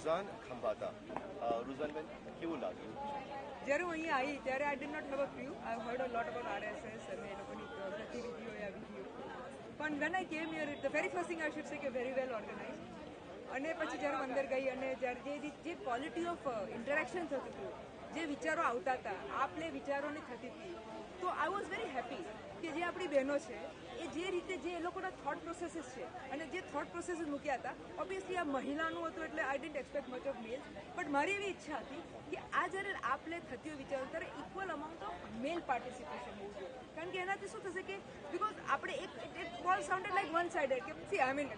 રુઝાન ખંભાતા. રુઝાનબેન, કેવું લાગ્યું? જ્યારે હું અહીંયા આવી ત્યારે I did not have a clue. I heard a lot about RSS અને એ લોકોની ગતિવિધિઓ યા વિધિઓ. પણ વેન આઈ કેમ here, the very first thing I should સે કે વેરી વેલ ઓર્ગેનાઇઝ. અને પછી જ્યારે હું અંદર ગઈ અને જ્યારે જે ક્વોલિટી ઓફ ઇન્ટરેક્શન થતું હતું, જે વિચારો આવતા હતા, આપલે વિચારોની થતી હતી, તો આઈ વોઝ વેરી હેપી કે જે આપણી બહેનો છે એ જે રીતે જે એ લોકોના થોટ પ્રોસેસીસ છે અને જે થોટ પ્રોસેસીસ મૂક્યા હતા, ઓબ્વિયસલી આ મહિલાનું હતું એટલે I didn't expect much of male. But મારી એવી ઈચ્છા હતી કે આ જ્યારે આપલે થતી હોય વિચારો ત્યારે equal amount of male participation હોવું જોઈએ. કારણ કે એનાથી શું થશે કે બિકોઝ આપણે એક ઓલ સાઉન્ડેડ લાઈક વન સાઇડેડ કે C I mean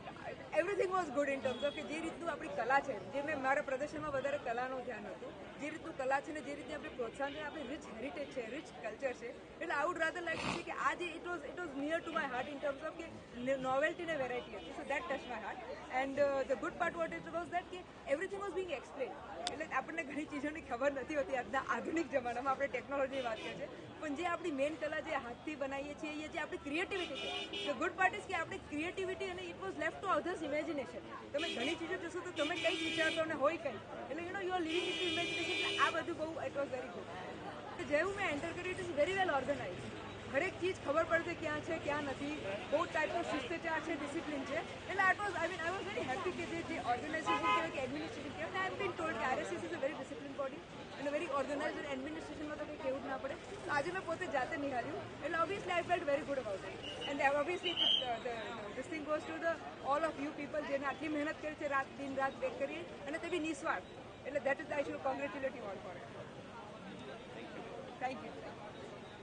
everything was good in terms of કે જે રીતનું આપણી કલા છે, જે મેં મારા પ્રદર્શનમાં વધારે કલાનું ધ્યાન હતું, જે રીતનું કલા છે ને જે રીતે આપણે પ્રોત્સાહન છે, આપણી રીચ હેરિટેજ છે, રીચ કલ્ચર છે. એટલે I would rather like to say કે આ જે it was near to my heart in terms of કે નોવેલ્ટી ને વેરાયટી હતી. So that touch my heart. And the good part what it was that કે everything was Bing explain. એટલે આપણને ઘણી ચીજોની ખબર નથી હોતી આજના આધુનિક જમાનામાં. આપણે ટેકનોલોજીની વાત કરીએ છીએ પણ જે આપણી મેઇન કલા જે હાથથી બનાવીએ છીએ, જે આપણી ક્રિએટિવિટી છે, ધ ગુડ પાર્ટ ઇઝ કે આપણી ક્રિએટિવિટી અને it was left to others imagination. તમે ઘણી ચીજો જોશો તો તમે કંઈક વિચારતો અને હોય કંઈક, એટલે you know you are living in to imagination. એટલે આ બધું બહુ ઇટ વોઝ વેરી ગુડ. જેવું મેં એન્ટર કર્યું it is very well organize. હરેક ચીજ ખબર પડશે ક્યાં છે ક્યાં નથી. બહુ ટાઈપનો શિષ્ટાચાર છે, ડિસિપ્લિન છે. એટલે આઈ વોઝ વેરી હેપી કે જે ઓર્ગેનાઇઝેશન કહેવાય કે એડમિનિસ્ટ્રેશન કહેવાય. આઈ એમ બીન ટોલ્ડ કે RSS is a very discipline body અને વેરી ઓર્ગેનાઇઝ. એડમિનિસ્ટ્રેશનમાં તો કંઈ કહેવું જ ના પડે. તો આજે મેં પોતે જાતે નિહાળ્યું એટલે obviously I felt very good about it. And obviously this thing goes to the all of you people જેને આટલી મહેનત કરી છે, દિન રાત બેક કરીએ અને તે બી નિસ્વાર્થ. એટલે that is I should congratulate you all four it. Thank you.